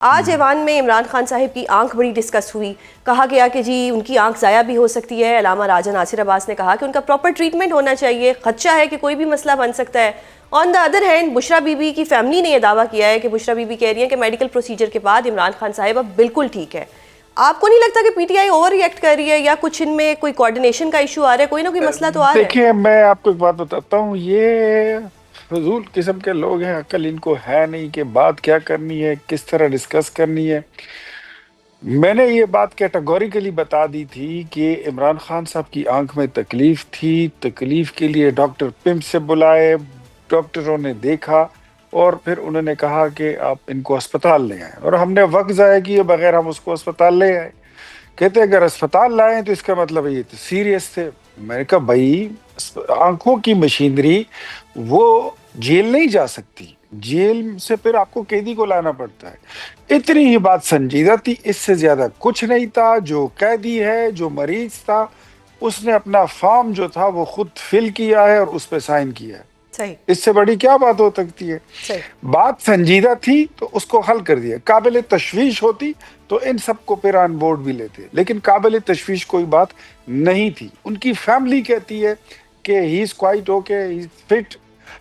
آج ایوان میں عمران خان صاحب کی آنکھ بڑی ڈسکس ہوئی. کہا گیا کہ جی ان کی آنکھ ضائع بھی ہو سکتی ہے. علامہ راجہ ناصر عباس نے کہا کہ ان کا پراپر ٹریٹمنٹ ہونا چاہیے, خدشہ ہے کہ کوئی بھی مسئلہ بن سکتا ہے. On the other hand Bushra Bibi بی کی فیملی نے یہ دعویٰ کیا ہے کہ بشرا بی بی کہہ رہی ہیں کہ میڈیکل پروسیجر کے بعد عمران خان صاحب اب بالکل ٹھیک ہے. آپ کو نہیں لگتا کہ P T I over react کر رہی ہے یا کچھ ان میں کوئی کوارڈینیشن کا ایشو آ رہا ہے, کوئی نہ کوئی مسئلہ تو آ رہا ہے؟ دیکھیں, میں آپ کو ایک بات بتاتا ہوں, یہ فضول قسم کے لوگ ہیں, عقل ان کو ہے نہیں کہ بات کیا کرنی ہے, کس طرح ڈسکس کرنی ہے. میں نے یہ بات کیٹیگوریکلی بتا دی تھی کہ عمران خان صاحب کی آنکھ میں تکلیف تھی, تکلیف کے لیے ڈاکٹر پمپ سے بلائے, ڈاکٹروں نے دیکھا اور پھر انہوں نے کہا کہ آپ ان کو اسپتال لے آئیں, اور ہم نے وقت ضائع کیے بغیر ہم اس کو اسپتال لے آئے. کہتے اگر اسپتال لائیں تو اس کا مطلب یہ تو سیریس تھے. میں نے کہا بھائی, آنکھوں کی مشینری وہ جیل نہیں جا سکتی, جیل سے پھر آپ کو قیدی کو لانا پڑتا ہے. اتنی ہی بات سنجیدہ تھی, اس سے زیادہ کچھ نہیں تھا. جو قیدی ہے, جو مریض تھا, اس نے اپنا فارم جو تھا وہ خود فل کیا ہے اور اس پہ سائن کیا ہے. صحیح اس سے بڑی کیا بات ہو سکتی ہے؟ صحیح. بات سنجیدہ تھی تو اس کو حل کر دیا. قابل تشویش ہوتی تو ان سب کو پھر آن بورڈ بھی لیتے, لیکن قابل تشویش کوئی بات نہیں تھی. ان کی فیملی کہتی ہے کہ he is quite okay, he is fit.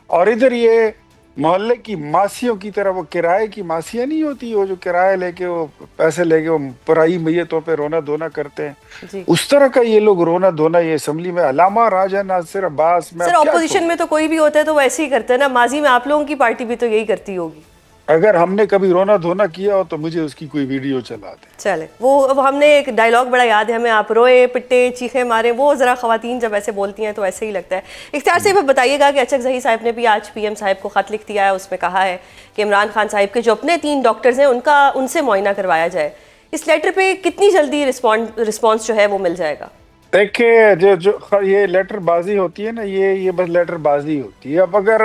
اور ادھر یہ محلے کی ماسیوں کی طرح, وہ کرائے کی ماسیاں نہیں ہوتی, وہ جو کرایہ لے کے وہ پیسے لے کے وہ پرائی میتوں پہ رونا دھونا کرتے ہیں, جی اس طرح کا یہ لوگ رونا دھونا یہ اسمبلی میں. علامہ راجہ ناصر عباس, میں سر, اب کیا اپوزیشن کہوں؟ میں تو کوئی بھی ہوتا ہے تو وہ ایسے ہی کرتا ہے نا. ماضی میں آپ لوگوں کی پارٹی بھی تو یہی کرتی ہوگی. اگر ہم نے کبھی رونا دھونا کیا ہو تو مجھے اس کی کوئی ویڈیو چلا دے. چلے, وہ اب ہم نے ایک ڈائلاگ بڑا یاد ہے ہمیں, آپ روئے پٹے چیخے مارے, وہ ذرا خواتین جب ایسے بولتی ہیں تو ایسے ہی لگتا ہے. اختیار سے بتائیے گا کہ اچک زہی صاحب نے بھی آج پی ایم صاحب کو خط لکھ دیا ہے, اس میں کہا ہے کہ عمران خان صاحب کے جو اپنے 3 ڈاکٹرز ہیں ان سے معائنہ کروایا جائے. اس لیٹر پہ کتنی جلدی رسپانس جو ہے وہ مل جائے گا؟ دیکھیں, جو یہ لیٹر بازی ہوتی ہے نا, یہ بس لیٹر بازی ہوتی ہے. اب اگر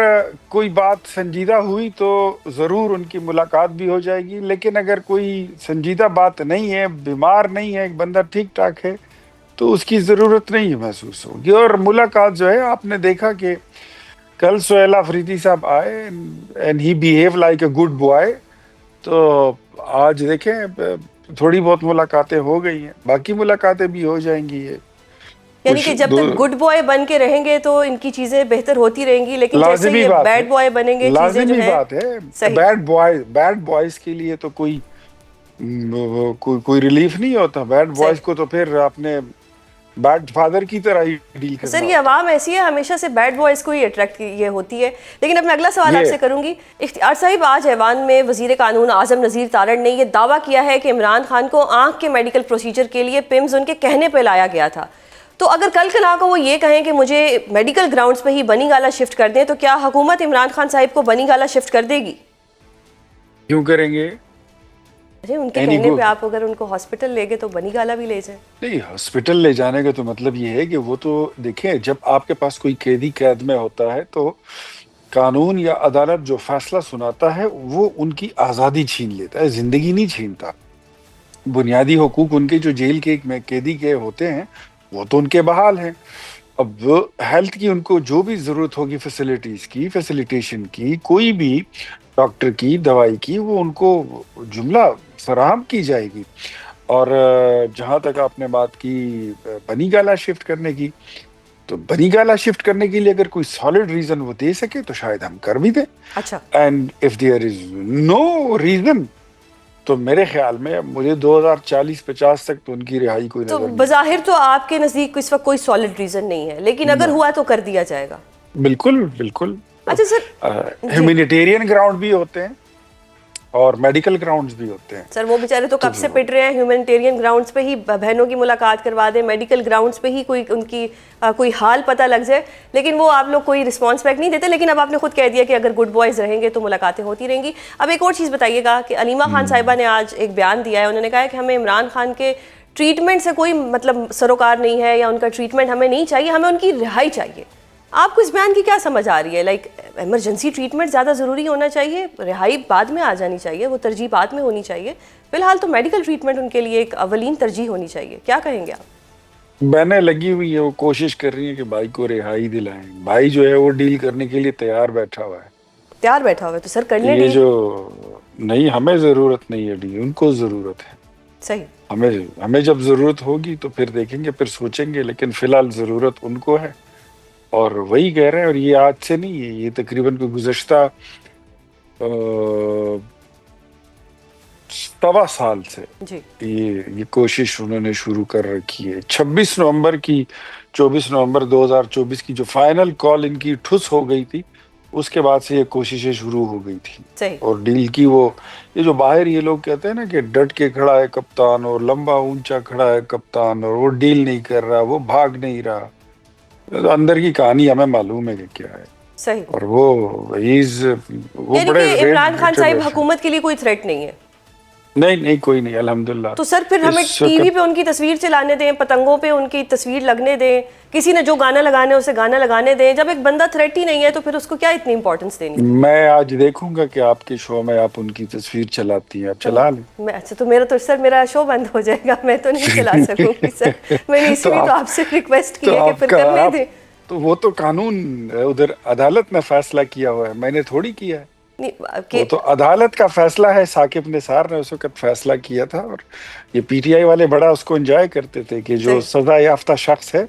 کوئی بات سنجیدہ ہوئی تو ضرور ان کی ملاقات بھی ہو جائے گی, لیکن اگر کوئی سنجیدہ بات نہیں ہے, بیمار نہیں ہے, ایک بندہ ٹھیک ٹھاک ہے, تو اس کی ضرورت نہیں محسوس ہوگی. اور ملاقات جو ہے, آپ نے دیکھا کہ کل سہیل آفریدی صاحب آئے and he behave like a good boy, تو آج دیکھیں تھوڑی بہت ملاقاتیں ہو گئی ہیں, باقی ملاقاتیں بھی ہو جائیں گی. یہ یعنی کہ کچھ جب تک گڈ بوائے بن کے رہیں گے تو ان کی چیزیں بہتر ہوتی رہیں گی, لیکن جیسے لازمی یہ بات ہے, بیڈ بوائے بنیں گے چیزیں جو لازمی ہیں. بات ہے. صحیح. بیڈ بوائز کے لیے تو کوئی ریلیف نہیں ہوتا. بیڈ بوائز صحیح. کو تو پھر اپنے بیڈ فادر کی طرح ہی ڈیل سر, کرنا یہ ہوتا عوام ایسی ہے, ہمیشہ سے بیڈ بوائز کو ہی اٹریکٹ یہ ہوتی ہے. لیکن اب میں اگلا سوال ہے. آپ یہ سے کروں گی. اختیار صاحب, آج ایوان میں وزیر قانون اعظم نذیر تارڑ نے یہ دعویٰ کیا ہے کہ عمران خان کو آنکھ کے میڈیکل پروسیجر کے لیے پمز ان کے کہنے پہ لایا گیا تھا. تو اگر کل کلا کو وہ یہ کہیں کہ مجھے میڈیکل گراؤنڈز پہ ہی بنی گالا شفٹ کر دیں, تو کیا حکومت عمران خان صاحب کو بنی گالا شفٹ کر دے گی؟ کیوں کریں گے؟ ان کے کہنے پہ آپ اگر ان کو ہاسپٹل لے گے تو بنی گالا بھی لے جائیں. نہیں, ہاسپٹل لے جانے کا تو مطلب یہ ہے کہ وہ تو دیکھیں, جب آپ کے پاس کوئی قیدی قید میں ہوتا ہے تو قانون یا عدالت جو فیصلہ سناتا ہے وہ ان کی آزادی چھین لیتا ہے, زندگی نہیں چھینتا. بنیادی حقوق ان کے جو جیل کے قیدی کے ہوتے ہیں وہ تو ان کے بحال ہیں. اب ہیلتھ کی ان کو جو بھی ضرورت ہوگی, فیسلٹیز کی, فیسلیٹیشن کی, کوئی بھی ڈاکٹر کی, دوائی کی, وہ ان کو جملہ فراہم کی جائے گی. اور جہاں تک آپ نے بات کی بنی گالا شفٹ کرنے کی, تو بنی گالا شفٹ کرنے کے لیے اگر کوئی سالڈ ریزن وہ دے سکے تو شاید ہم کر بھی دیں. اچھا. And if there is no reason تو میرے خیال میں مجھے 2040-50 تک تو ان کی رہائی کوئی تو نظر نہیں. بظاہر تو آپ کے نزدیک اس وقت کوئی سالڈ ریزن نہیں ہے, لیکن اگر ہوا تو کر دیا جائے گا. بالکل بالکل. اچھا سر. جی ہیومینیٹیرین گراؤنڈ بھی ہوتے ہیں اور میڈیکل گراؤنڈز بھی ہوتے ہیں. سر, وہ بیچارے تو کب سے پٹ رہے ہیں, ہیومینیٹیرین گراؤنڈز پہ ہی بہنوں کی ملاقات کروا دیں, میڈیکل گراؤنڈز پہ ہی ان کی کوئی حال پتہ لگ جائے, لیکن وہ آپ لوگ کوئی رسپانس بیک نہیں دیتے. لیکن اب آپ نے خود کہہ دیا کہ اگر گڈ بوائز رہیں گے تو ملاقاتیں ہوتی رہیں گی. اب ایک اور چیز بتائیے گا کہ علیمہ خان صاحبہ نے آج ایک بیان دیا ہے, انہوں نے کہا ہے کہ ہمیں عمران خان کے ٹریٹمنٹ سے کوئی مطلب سروکار نہیں ہے, یا ان کا ٹریٹمنٹ ہمیں نہیں چاہیے, ہمیں ان کی رہائی چاہیے. آپ کو اس بیان کی کیا سمجھ آ رہی ہے؟ لائک ایمرجنسی ٹریٹمنٹ زیادہ ضروری ہونا چاہیے, رہائی بعد میں آ جانی چاہیے, وہ ترجیح بعد میں ہونی چاہیے, فی الحال تو میڈیکل ٹریٹمنٹ ان کے لیے ایک اولین ترجیح ہونی چاہیے. کیا کہیں گے آپ؟ بہنیں لگی ہوئی ہے, وہ کوشش کر رہی ہیں کہ بھائی کو رہائی دلائیں. بھائی جو ہے وہ ڈیل کرنے کے لیے تیار بیٹھا ہوا ہے. تیار بیٹھا ہوا ہے تو سر کر لیں یہ ڈیل. جو نہیں ہمیں ضرورت نہیں ہے ڈیل، ان کو ضرورت ہے. صحیح. ہمیں جب ضرورت ہوگی تو پھر دیکھیں گے، پھر سوچیں گے، لیکن فی الحال ضرورت ان کو ہے. اور وہی کہہ رہے ہیں، اور یہ آج سے نہیں ہے، یہ تقریباً کوئی گزشتہ 7 سال سے جی. یہ کوشش انہوں نے شروع کر رکھی ہے. 24 نومبر 2024 کی جو فائنل کال ان کی ٹھس ہو گئی تھی، اس کے بعد سے یہ کوششیں شروع ہو گئی تھی. صحیح. اور ڈیل کی یہ جو باہر یہ لوگ کہتے ہیں نا کہ ڈٹ کے کھڑا ہے کپتان، اور لمبا اونچا کھڑا ہے کپتان، اور وہ ڈیل نہیں کر رہا، وہ بھاگ نہیں رہا. اندر کی کہانی ہمیں معلوم ہے کہ کیا ہے. صحیح. اور وہ یعنی بڑے کہ عمران خان صاحب ریٹ. حکومت کے لیے کوئی تھریٹ نہیں ہے. نہیں کوئی نہیں، الحمدللہ. تو سر پھر ہمیں اس ٹی وی وقت پہ ان کی تصویر چلانے دیں، پتنگوں پہ ان کی تصویر لگنے دیں، کسی نے جو گانا لگانا ہے اسے گانا لگانے دیں. جب ایک بندہ تھریٹ ہی نہیں ہے تو پھر اس کو کیا اتنی امپورٹنس دینی؟ میں آج دیکھوں گا کہ آپ کے شو میں آپ ان کی تصویر چلاتی ہیں، آپ چلا لیں. اچھا تو میرا شو بند ہو جائے گا، میں تو نہیں چلا سکوں گی سر. میں نے اسی لیے تو آپ سے ریکویسٹ کی ہے کہ پھر کرنے دیں. تو وہ تو قانون ادھر عدالت نے فیصلہ کیا ہوا ہے، میں نے تھوڑی کیا ہے. وہ تو عدالت کا فیصلہ ہے. ثاقب نثار نے اس وقت فیصلہ کیا تھا، اور یہ پی ٹی آئی والے بڑا اس کو انجوائے کرتے تھے کہ جو سزا یافتہ شخص ہے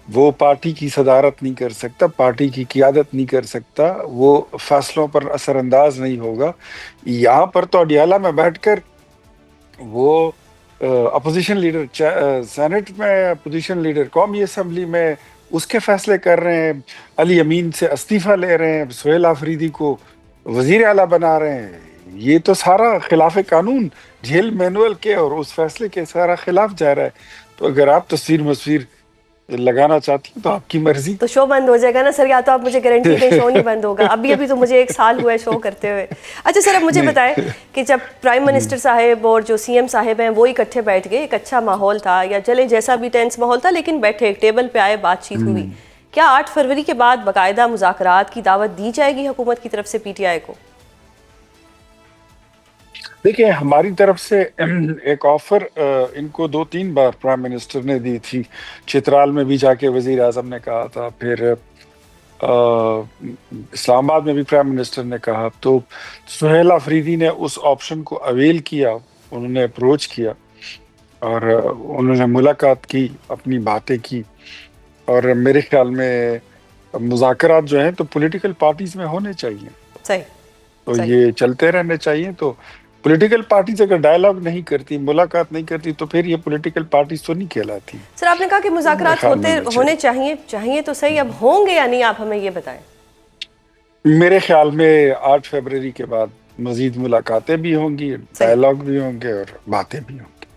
وہ پارٹی کی صدارت نہیں کر سکتا، پارٹی کی قیادت نہیں کر سکتا، وہ فیصلوں پر اثر انداز نہیں ہوگا. یہاں پر تو اڈیالہ میں بیٹھ کر وہ اپوزیشن لیڈر، سینٹ میں اپوزیشن لیڈر، قومی اسمبلی میں اس کے فیصلے کر رہے ہیں، علی امین سے استعفیٰ لے رہے ہیں، سہیل آفریدی کو وزیر اعلیٰ بنا رہے ہیں. یہ تو سارا خلاف قانون جیل مینول کے اور اس فیصلے کے سارا خلاف جا رہا ہے. تو اگر آپ تصویر لگانا چاہتی ہیں تو آپ کی مرضی. تو شو بند ہو جائے گا نا سر، یا تو آپ مجھے گارنٹی دیں شو نہیں بند ہوگا. ابھی تو مجھے 1 سال ہوا ہے شو کرتے ہوئے. اچھا سر اب مجھے بتائیں کہ جب پرائم منسٹر صاحب اور جو سی ایم صاحب ہیں وہ اکٹھے بیٹھ گئے، ایک اچھا ماحول تھا، یا چلے جیسا بھی ٹینس ماحول تھا، لیکن بیٹھے ایک ٹیبل پہ آئے، بات چیت ہوئی. کیا 8 فروری کے بعد باقاعدہ مذاکرات کی دعوت دی جائے گی حکومت کی طرف سے پی ٹی آئی کو؟ دیکھیں ہماری طرف سے ایک آفر ان کو 2-3 بار پرائم منسٹر نے دی تھی. چترال میں بھی جا کے وزیر اعظم نے کہا تھا، پھر اسلام آباد میں بھی پرائم منسٹر نے کہا. تو سہیل آفریدی نے اس آپشن کو اویل کیا، انہوں نے اپروچ کیا اور انہوں نے ملاقات کی، اپنی باتیں کی. اور میرے خیال میں مذاکرات جو ہیں تو پولیٹیکل پارٹیز میں ہونے چاہیے. صحیح. تو یہ چلتے رہنے چاہیے. تو پولیٹیکل پارٹیز اگر ڈائیلاگ نہیں کرتی، ملاقات نہیں کرتی، تو پھر یہ پولیٹیکل پارٹیز تو نہیں کہلاتی. سر آپ نے کہا کہ مذاکرات ہونے چاہیے تو صحیح، اب ہوں گے یا نہیں آپ ہمیں یہ بتائیں. میرے خیال میں 8 فروری کے بعد مزید ملاقاتیں بھی ہوں گی، ڈائیلاگ بھی ہوں گے اور باتیں بھی ہوں گی.